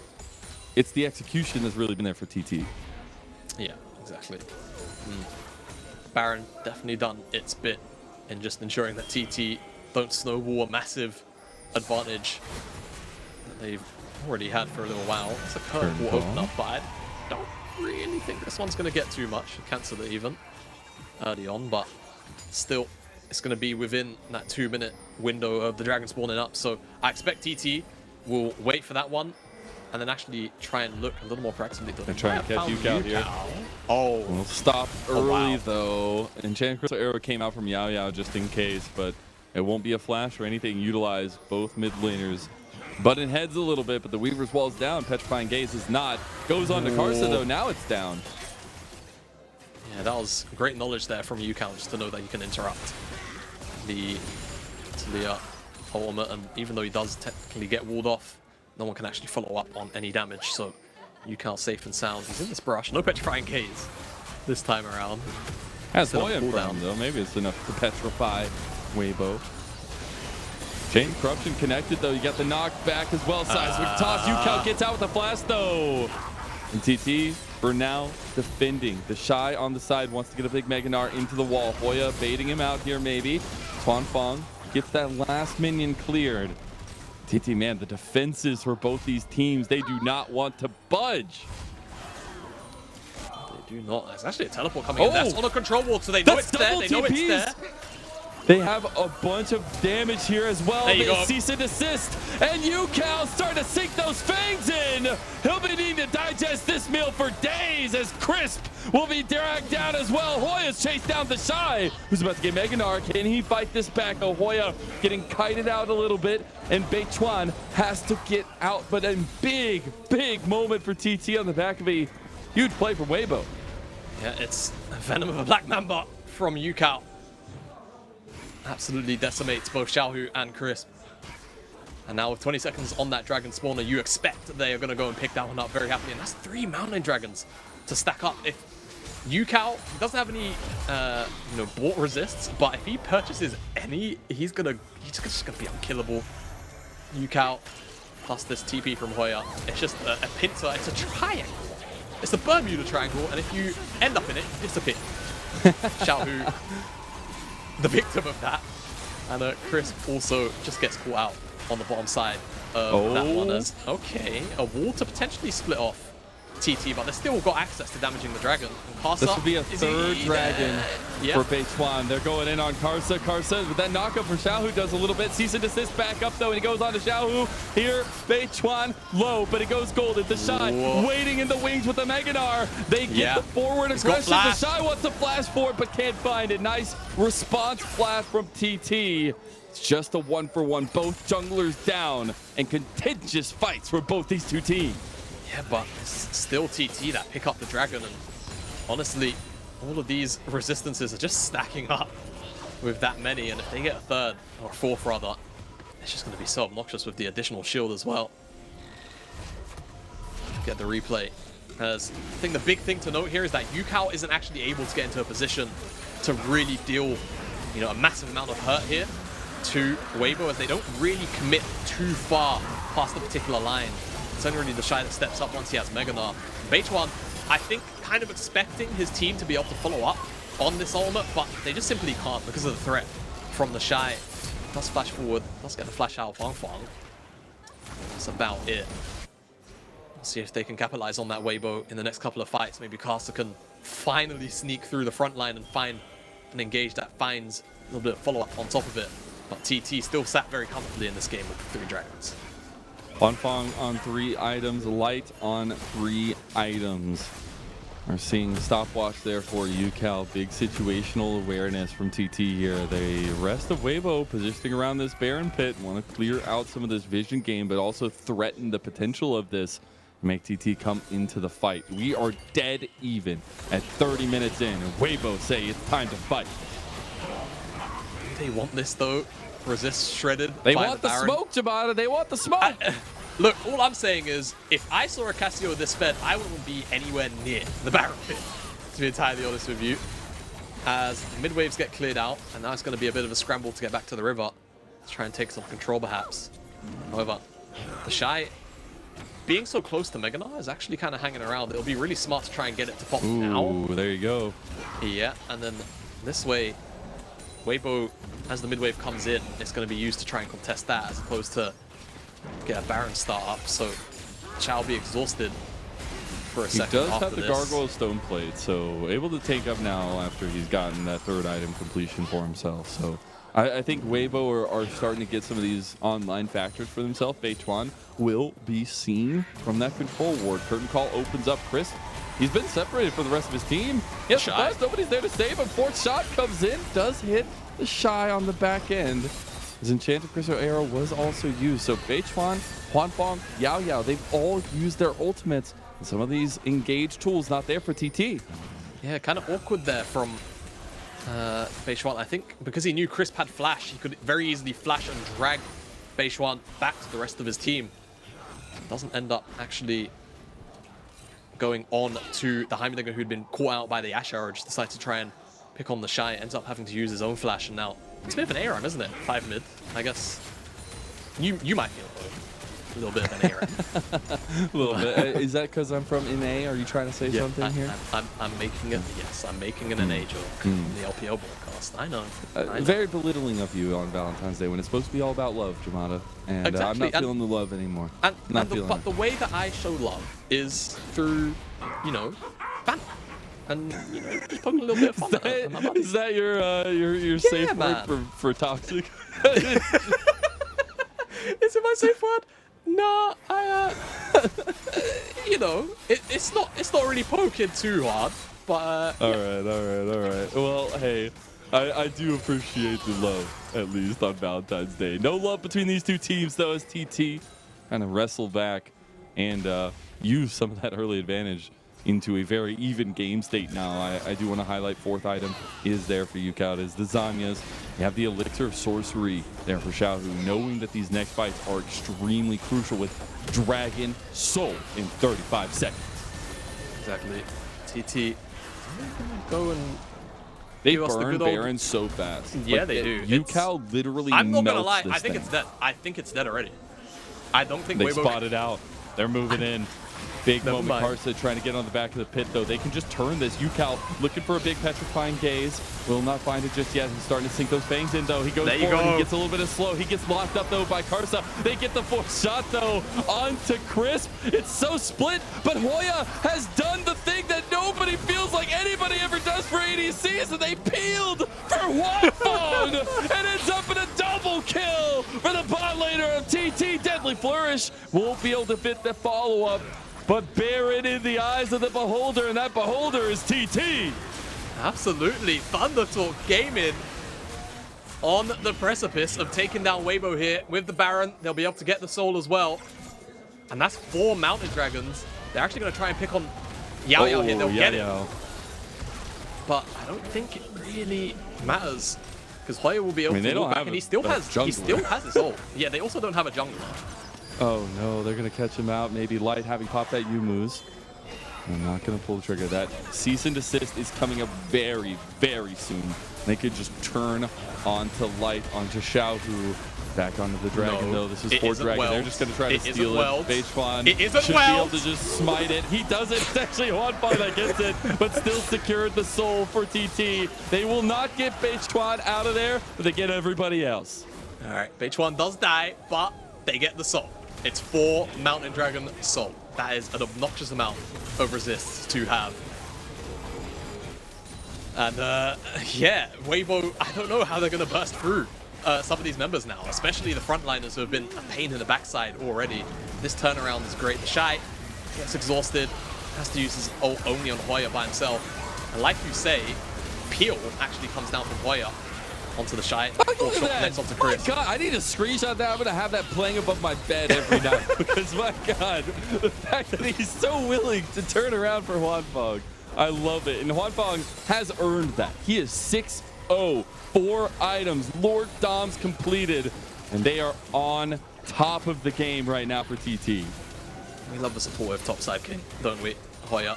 it's the execution that's really been there for TT. Yeah, exactly. Baron definitely done its bit in just ensuring that TT don't snowball a massive advantage that they've already had for a little while. It's a curve will open up, but I don't really think this one's going to get too much. Cancel it even early on, but still it's going to be within that 2-minute window of the dragon spawning up. So I expect TT will wait for that one and then actually try and look a little more proactively. They're trying to catch Yukao here. Oh. We'll stop early, wow. Though. Enchanted Crystal Arrow came out from Yao Yao just in case, but it won't be a flash or anything. Utilize both mid laners. Button heads a little bit, but the Weaver's wall's down. Petrifying Gaze is not. Goes on to Karsa, though. Now it's down. Yeah, that was great knowledge there from Yukao, just to know that you can interrupt the Talia ultimate, and even though he does technically get walled off, no one can actually follow up on any damage, so Yukao safe and sound. He's in this brush. No Petrifying Gaze this time around. Has Hoya down, though. Maybe it's enough to petrify Weibo. Chain Corruption connected, though. You got the knockback as well. Seismic toss. Yukao gets out with the flash, though. And TT, for now, defending. The Shy on the side wants to get a big Meganar into the wall. Hoya baiting him out here, maybe. Huan Fong gets that last minion cleared. TT, man, the defenses for both these teams, they do not want to budge. They do not. There's actually a teleport coming in. That's on a control wall, so they know it's there. They know it's there. They have a bunch of damage here as well. There you go. Cease and desist. And Yukao starting to sink those fangs in. He'll be needing to digest this meal for days as Crisp will be dragged down as well. Hoya's chased down the Shy, who's about to get Meganar. Can he fight this back? Oh, Hoya getting kited out a little bit. And Beichuan has to get out. But a big, big moment for TT on the back of a huge play from Weibo. Yeah, it's Venom of a Black Mamba from Yukao. Absolutely decimates both Xiaohu and Crisp. And now with 20 seconds on that dragon spawner, you expect they are going to go and pick that one up very happily. And that's 3 Mountain Dragons to stack up. If Yukao doesn't have any, bolt resists, but if he purchases any, he's just gonna be unkillable. Yukao plus this TP from Hoya. It's just a pincer. It's a triangle. It's the Bermuda Triangle, and if you end up in it, you disappear. Xiaohu, the victim of that. And Crisp also just gets caught out on the bottom side of that one as, okay, a wall to potentially split off TT, but they still got access to damaging the dragon. And Karsa, This would be a third dragon for Day2. They're going in on Karsa. Karsa with that knockup for Xiaohu does a little bit. Cease and desist back up though, and he goes on to Xiaohu. Here, Day2 low, but it goes golden. The Shy waiting in the wings with the Meganar. They get the forward aggression. The Shy wants to flash forward, but can't find it. Nice response flash from TT. It's just a 1-for-1. Both junglers down, and contentious fights for both these two teams. Yeah, but it's still TT that pick up the dragon, and honestly, all of these resistances are just stacking up with that many, and if they get a third, or a fourth rather, it's just going to be so obnoxious with the additional shield as well. Get the replay. As I think the big thing to note here is that Yukao isn't actually able to get into a position to really deal, you know, a massive amount of hurt here to Weibo, as they don't really commit too far past the particular line. It's only really the Shy that steps up once he has Meganar. Day2, I think, kind of expecting his team to be able to follow up on this ultimate, but they just simply can't because of the threat from the Shy. Does flash forward, does get the flash out of Fang Fang. That's about it. Let's see if they can capitalize on that Weibo in the next couple of fights. Maybe Caster can finally sneak through the front line and find an engage that finds a little bit of follow-up on top of it. But TT still sat very comfortably in this game with 3 dragons. Fang Fang on 3 items, Light on 3 items. We're seeing stopwatch there for Yukao. Big situational awareness from TT here. The rest of Weibo positioning around this Baron pit, want to clear out some of this vision game, but also threaten the potential of this. Make TT come into the fight. We are dead even at 30 minutes in, and Weibo say it's time to fight. They want this though. Resist shredded. They want the smoke, Jabata. They want the smoke. Look, all I'm saying is, if I saw a Cassio this fed, I wouldn't be anywhere near the Baron pit, to be entirely honest with you. As mid waves get cleared out, and now it's going to be a bit of a scramble to get back to the river. Let's try and take some control, perhaps. However, the Shy, being so close to Meganar, is actually kind of hanging around. It'll be really smart to try and get it to pop now. Ooh, there you go. Yeah, and then this way, Weibo, as the mid wave comes in, it's going to be used to try and contest that, as opposed to get a Baron start up. So Chao will be exhausted for a second. He does have the Gargoyle Stone Plate, so able to take up now after he's gotten that 3rd item completion for himself. So I think Weibo are starting to get some of these online factors for themselves. Day2 will be seen from that control ward. Curtain call opens up. Chris, he's been separated from the rest of his team. Yes, nobody's there to save him. 4th shot comes in, does hit the Shy on the back end. His Enchanted Crystal Arrow was also used. So Day2, Huanfeng, Yao Yao, they've all used their ultimates. And some of these engage tools not there for TT. Yeah, kind of awkward there from Day2. I think because he knew Crisp had flash, he could very easily flash and drag Day2 back to the rest of his team. Doesn't end up actually going on to the Heimerdinger, who'd been caught out by the Ash Arrow, just decided to try and pick on the Shy. Ends up having to use his own flash, and now it's a bit of an A-run, isn't it? 5 mid, I guess. You might feel a little bit of an A-run. A little bit. Is that because I'm from NA? Are you trying to say something here? I'm making it. Yes, I'm making an NA joke in the LPL broadcast. I know. Very belittling of you on Valentine's Day when it's supposed to be all about love, Jamada. And exactly. I'm not feeling the love anymore. But the way that I show love is through, you know, banter. And, you know, just poking a little bit of fun at my buddies. Is that your safe word for toxic? Is it my safe word? No, you know, it's not really poking too hard, but all right. Well, hey, I do appreciate the love, at least on Valentine's Day. No love between these two teams, though, as TT kind of wrestle back and use some of that early advantage into a very even game state now. I do want to highlight 4th item is there for Yukao. It is the Zanyas. You have the Elixir of Sorcery there for Xiaohu, knowing that these next fights are extremely crucial with Dragon Soul in 35 seconds. Exactly. TT go and they burn Baron so fast. Yeah, they do. Yukao literally I'm not gonna lie, I think it's dead. I think it's dead already. I don't think they Weibo spotted out. They're moving in. Big Never moment. mind. Karsa trying to get on the back of the pit, though. They can just turn this. UCal looking for a big petrifying gaze. Will not find it just yet. He's starting to sink those fangs in, though. He goes forward. He gets a little bit of slow. He gets locked up, though, by Karsa. They get the fourth shot, though, onto Crisp. It's so split, but Hoya has done the thing that nobody feels like anybody ever does for ADCs, and they peeled for Huanfeng, and ends up in a double kill for the bot laner of TT. Deadly Flourish won't be able to fit the follow-up, but bear it in the eyes of the beholder, and that beholder is TT. Absolutely. Thunder Talk Gaming on the precipice of taking down Weibo here with the Baron. They'll be able to get the soul as well. And that's 4 Mountain Dragons. They're actually going to try and pick on Yao Yao here. They'll get it. But I don't think it really matters, because Hoya will be able to walk back, and he still has his ult. Yeah, they also don't have a jungler. Oh no, they're gonna catch him out. Maybe Light having popped that Yumu's. I'm not gonna pull the trigger. That cease and desist is coming up very, very soon. They could just turn onto Light, onto Xiaohu, back onto the dragon. No, this is for dragon. Well. They're just gonna try to steal it. Beichuan should be able to just smite it. He does it. It's actually Huanfeng that gets it, but still secured the soul for TT. They will not get Beichuan out of there, but they get everybody else. All right, Beichuan does die, but they get the soul. It's 4 Mountain Dragon soul. That is an obnoxious amount of resists to have. And yeah, Weibo, I don't know how they're going to burst through some of these members now, especially the frontliners who have been a pain in the backside already. This turnaround is great. The Shy gets exhausted, has to use his ult only on Hoya by himself. And like you say, Peel actually comes down from Hoya onto the Shy. Look at that. Onto My Chris. God, I need to screenshot that. I'm going to have that playing above my bed every night. Because, my God, the fact that he's so willing to turn around for Huanfeng, I love it. And Huanfeng has earned that. He is 6-0, 4 items, Lord Doms completed, and they are on top of the game right now for TT. We love the supportive topside king, don't we, Hoya?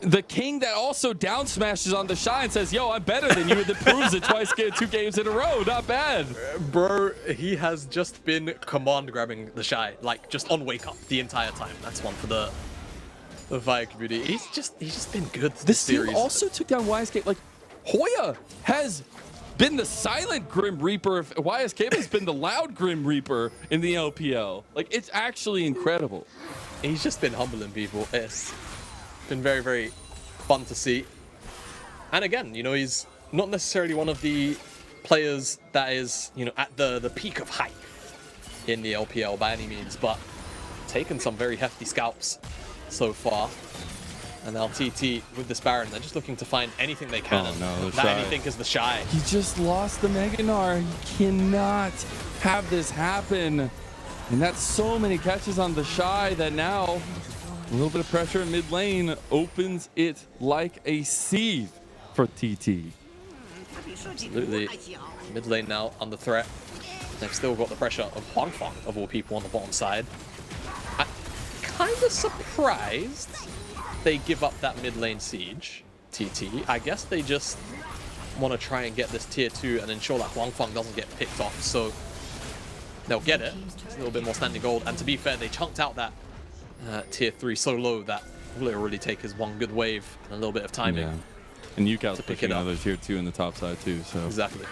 The king that also down smashes on the Shy and says, yo, I'm better than you, and then proves it twice, 2 games in a row. Not bad. Bro, he has just been command grabbing the Shy, like just on wake up the entire time. That's one for the Fire community. He's just been good this team series. Also took down YSK. Like, Hoya has been the silent Grim Reaper. YSK has been the loud Grim Reaper in the LPL. Like, it's actually incredible. He's just been humbling people. It's been very, very fun to see. And again, you know, he's not necessarily one of the players that is, you know, at the peak of hype in the LPL by any means, but taken some very hefty scalps so far. And now TT with this Baron, they're just looking to find anything they can. Oh, no, that anything is the Shy. He just lost the Mega Gnar. He cannot have this happen. And that's so many catches on the Shy that now a little bit of pressure in mid lane opens it like a sieve for TT. Absolutely. Mid lane now under threat. They've still got the pressure of Huanfeng, of all people, on the bottom side. I'm kind of surprised they give up that mid lane siege, TT. I guess they just want to try and get this tier 2 and ensure that Huanfeng doesn't get picked off, so they'll get it. It's a little bit more standing gold, and to be fair, they chunked out that tier 3 so low that all it'll really take is one good wave and a little bit of timing. Yeah. And UCal's to pick pushing it up. another tier 2 in the top side too, so Exactly.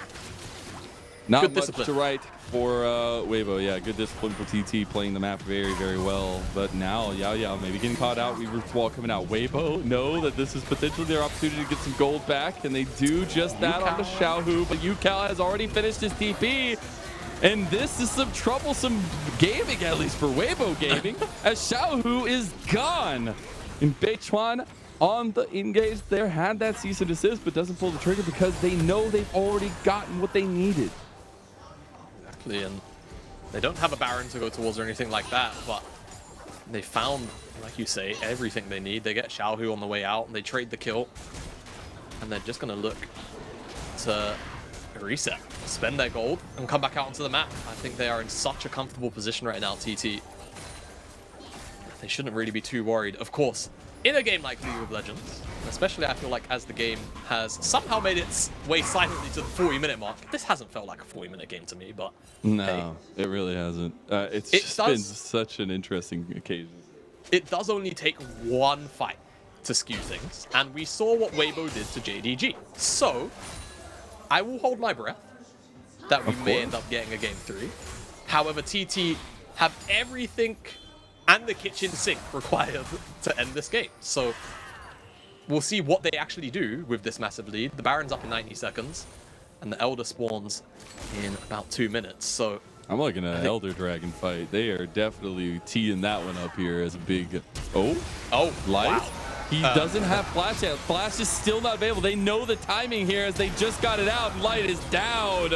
not Good much discipline. to write for Weibo. Yeah, good discipline for TT, playing the map very, very well. But now Yao Yao maybe getting caught out. Weaver's Wall coming out. Weibo know that this is potentially their opportunity to get some gold back, and they do just that on the Xiaohu. But UCal has already finished his TP. And this is some troublesome gaming, at least for Weibo Gaming, as Xiaohu is gone. And Beichuan on the engage there had that cease and desist, but doesn't pull the trigger because they know they've already gotten what they needed. Exactly, and they don't have a Baron to go towards or anything like that, but they found, like you say, everything they need. They get Xiaohu on the way out, and they trade the kill, and they're just going to look to reset, spend their gold, and come back out onto the map. I think they are in such a comfortable position right now, TT. They shouldn't really be too worried. Of course, in a game like League of Legends, especially I feel like as the game has somehow made its way silently to the 40-minute mark. This hasn't felt like a 40-minute game to me, but no, it really hasn't. It's just been such an interesting occasion. it does only take one fight to skew things, and we saw what Weibo did to JDG. So, I will hold my breath that we may end up getting a Game 3. However, TT have everything and the kitchen sink required to end this game. So, we'll see what they actually do with this massive lead. The Baron's up in 90 seconds, and the Elder spawns in about 2 minutes. So, I'm looking at an Elder Dragon fight. They are definitely teeing that one up here as a big... Oh, light. Wow. He doesn't have Flash yet. Flash is still not available. They know the timing here as they just got it out. Light is down.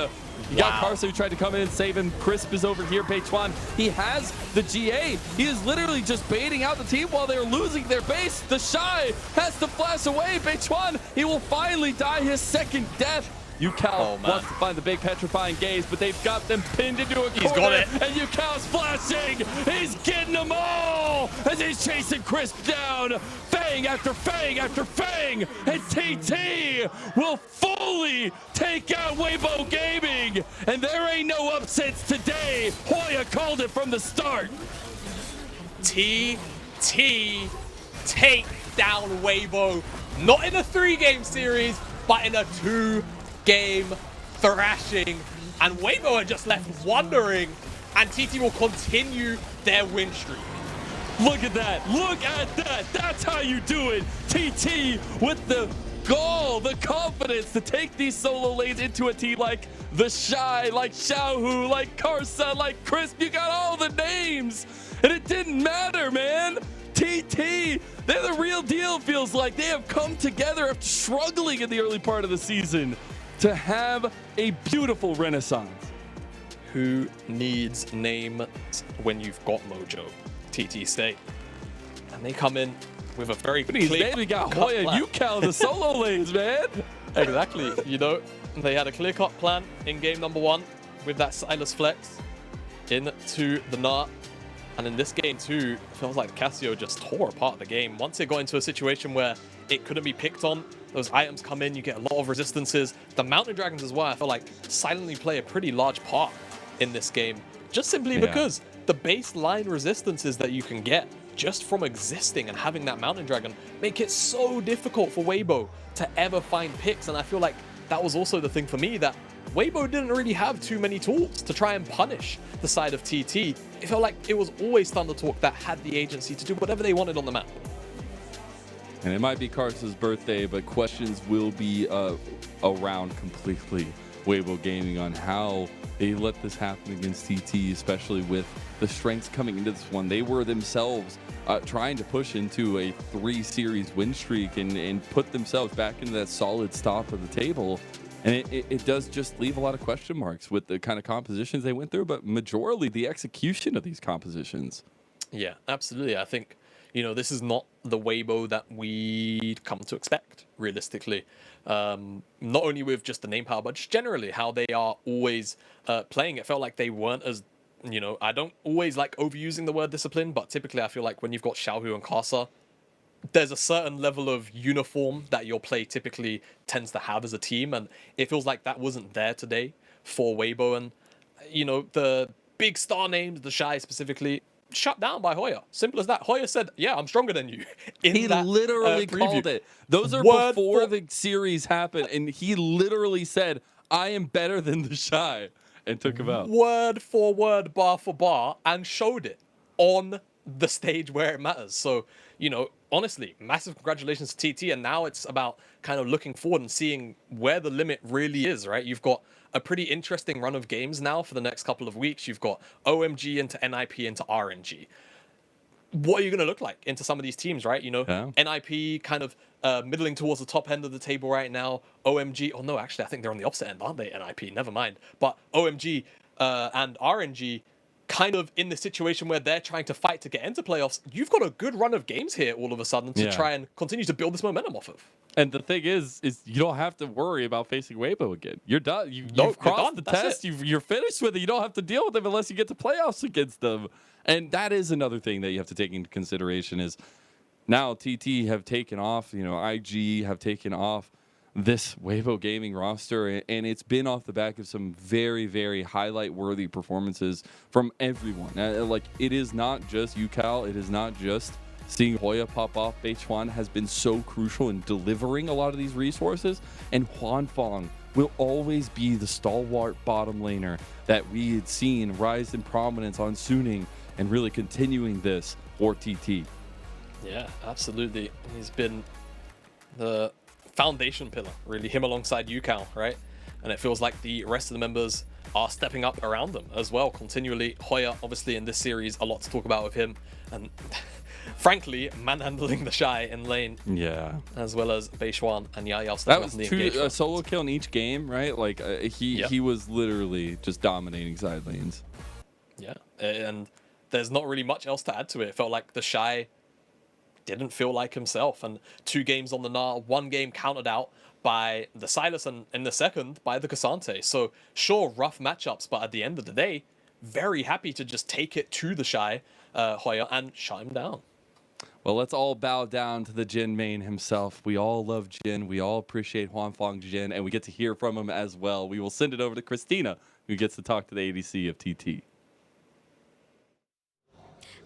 You got Carson who tried to come in and save him. Crisp is over here. Peichuan, he has the GA. He is literally just baiting out the team while they're losing their base. The Shy has to flash away. Peichuan, he will finally die his second death. Yucal wants to find the big petrifying gaze, but they've got them pinned into a corner. He's got it. And Yucal's flashing. He's getting them all as he's chasing Crisp down. Fang after Fang after Fang. And TT will fully take out Weibo Gaming. And there ain't no upsets today. Hoya called it from the start. TT take down Weibo. Not in a 3-game series, but in a 2-game thrashing, and Weibo are just left wondering, and TT will continue their win streak. Look at that. Look at that. That's how you do it. TT with the gall, the confidence to take these solo lanes into a team like the Shy, like Xiaohu, like Karsa, like Crisp. You got all the names, and it didn't matter, man. TT, they're the real deal, feels like. They have come together after struggling in the early part of the season to have a beautiful renaissance. Who needs names when you've got Mojo? TT State. And they come in with a very clear... We got Hoya Yucal the solo lanes, man. Exactly. You know, they had a clear-cut plan in game number 1 with that Silas flex into the Nart. And in this game too, it feels like Casio just tore apart the game. Once it got into a situation where it couldn't be picked on, those items come in, you get a lot of resistances. The Mountain Dragons as well, I feel like silently play a pretty large part in this game. Just simply because the baseline resistances that you can get just from existing and having that Mountain Dragon make it so difficult for Weibo to ever find picks. And I feel like that was also the thing for me, that Weibo didn't really have too many tools to try and punish the side of TT. It felt like it was always Thunder Talk that had the agency to do whatever they wanted on the map. And it might be Karsa's birthday, but questions will be around completely Weibo Gaming on how they let this happen against TT, especially with the strengths coming into this one. They were themselves trying to push into a 3-series win streak and put themselves back into that solid stop of the table. And it does just leave a lot of question marks with the kind of compositions they went through, but majorly the execution of these compositions. Yeah, absolutely. I think, you know, this is not the Weibo that we'd come to expect, realistically. Not only with just the name power, but just generally how they are always playing. It felt like they weren't as, you know, I don't always like overusing the word discipline, but typically I feel like when you've got Xiaohu and Karsa, there's a certain level of uniform that your play typically tends to have as a team, and it feels like that wasn't there today for Weibo. And, you know, the big star names, the Shy specifically, shut down by Hoya. Simple as that. Hoya said, yeah, I'm stronger than you. He literally called it. Those are before the series happened, and he literally said, I am better than the Shy, and took him out. Word for word, bar for bar, and showed it on the stage where it matters. So, you know, honestly, massive congratulations to TT, and now it's about kind of looking forward and seeing where the limit really is, right? You've got a pretty interesting run of games now for the next couple of weeks. You've got OMG into NIP into RNG. What are you going to look like into some of these teams, right? You know, NIP kind of middling towards the top end of the table right now. OMG, oh no, actually, I think they're on the opposite end, aren't they? NIP, never mind. But OMG and RNG kind of in the situation where they're trying to fight to get into playoffs. You've got a good run of games here all of a sudden to try and continue to build this momentum off of. And the thing is you don't have to worry about facing Weibo again. You're done. You've crossed the test. You're finished with it. You don't have to deal with them unless you get to playoffs against them. And that is another thing that you have to take into consideration is now TT have taken off, you know, IG have taken off this Weibo Gaming roster, and it's been off the back of some very, very highlight-worthy performances from everyone. Like, it is not just Yucal, it is not just Seeing Hoya pop off Beichuan has been so crucial in delivering a lot of these resources, and Huanfeng will always be the stalwart bottom laner that we had seen rise in prominence on Suning and really continuing this for TT. Yeah, absolutely. He's been the foundation pillar, really, him alongside Yukao, right? And it feels like the rest of the members are stepping up around them as well continually. Hoya, obviously, in this series, a lot to talk about with him. And frankly, manhandling the Shy in lane. Yeah. As well as Beichuan and Yao That stepping was up in the a solo kill in each game, right? Like, he was literally just dominating side lanes. Yeah, and there's not really much else to add to it. It felt like the Shy didn't feel like himself. And 2 games on the Gnar, 1 game countered out by the Sylas, and in the second by the Cassante. So sure, rough matchups, but at the end of the day, very happy to just take it to the Shy Hoya and shut him down. Well, let's all bow down to the Jin main himself. We all love Jin. We all appreciate Huanfeng Jin, and we get to hear from him as well. We will send it over to Christina, who gets to talk to the ADC of TT.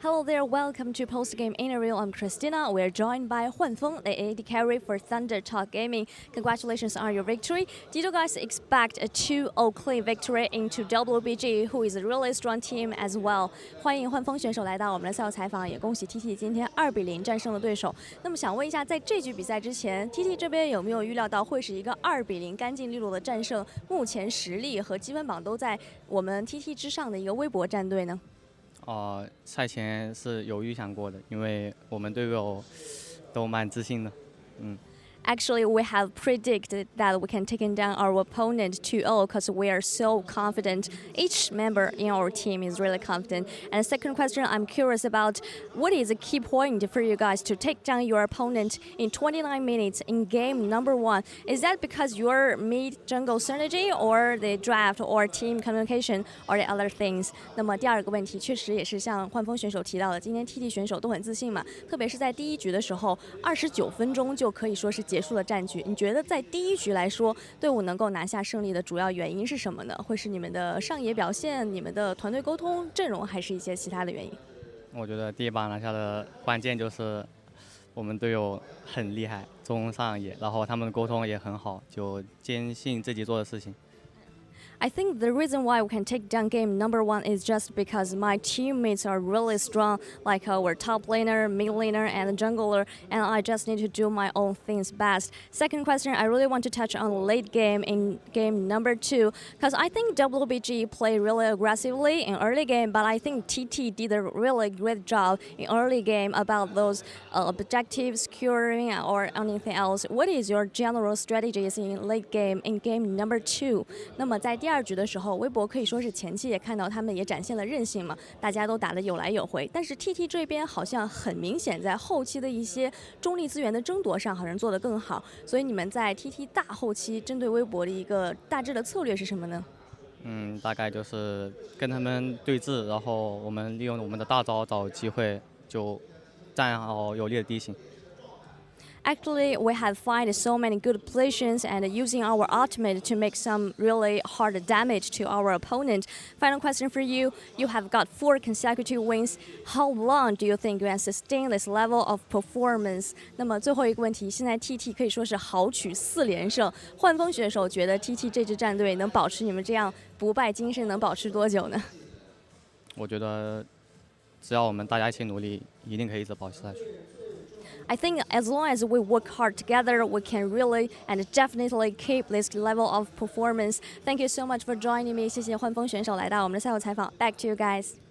Hello there, welcome to Post-Game Interview. I'm Christina. We're joined by Huanfeng, the AD carry for Thunder Talk Gaming. Congratulations on your victory. Did you guys expect a 2-0 clean victory into WBG, who is a really strong team as well? 欢迎Huanfeng选手来到我们的赛后采访，也恭喜 TT 今天2-0战胜了对手。那么想问一下，在这局比赛之前 ，TT 这边有没有预料到会是一个2-0干净利落的战胜？目前实力和积分榜都在我们 TT 之上的一个微博战队呢？赛前是有预想过的，因为我们队友都蛮自信的，Actually, we have predicted that we can take down our opponent 2-0 because we are so confident. Each member in our team is really confident. And the second question, I'm curious about what is a key point for you guys to take down your opponent in 29 minutes in game number 1? Is that because your mid-jungle synergy or the draft or team communication or the other things? 那么第二个问题确实也是像焕锋选手提到的，今天 TT 选手都很自信嘛，特别是在第一局的时候，29分钟就可以说是结束了战局。你觉得在第一局来说，队伍能够拿下胜利的主要原因是什么呢？会是你们的上野表现、你们的团队沟通、阵容，还是一些其他的原因？我觉得第一把拿下的关键就是我们队友很厉害，中上野，然后他们的沟通也很好，就坚信自己做的事情。I think the reason why we can take down game number 1 is just because my teammates are really strong, like our top laner, mid laner, and jungler, and I just need to do my own things best. Second question, I really want to touch on late game in game number 2, because I think WBG played really aggressively in early game, but I think TT did a really great job in early game about those objectives, securing, or anything else. What is your general strategies in late game in game number 2? 那么在第二局的时候，微博可以说是前期也看到他们也展现了韧性嘛，大家都打得有来有回。但是 TT 这边好像很明显在后期的一些中立资源的争夺上，好像做得更好。所以你们在 TT 大后期针对微博的一个大致的策略是什么呢？大概就是跟他们对峙，然后我们利用我们的大招找机会，就站好有利的地形。Actually, we have found so many good positions and using our ultimate to make some really hard damage to our opponent. Final question for you. You have got 4 consecutive wins. How long do you think you can sustain this level of performance? 那么最后一个问题，现在 TT 可以说是豪取4连胜。焕锋选手觉得 TT 这支战队能保持你们这样不败精神能保持多久呢？我觉得只要我们大家一起努力，一定可以一直保持下去。I think as long as we work hard together, we can really and definitely keep this level of performance. Thank you so much for joining me. 谢谢焕锋选手来到我们的赛后采访。Back to you guys.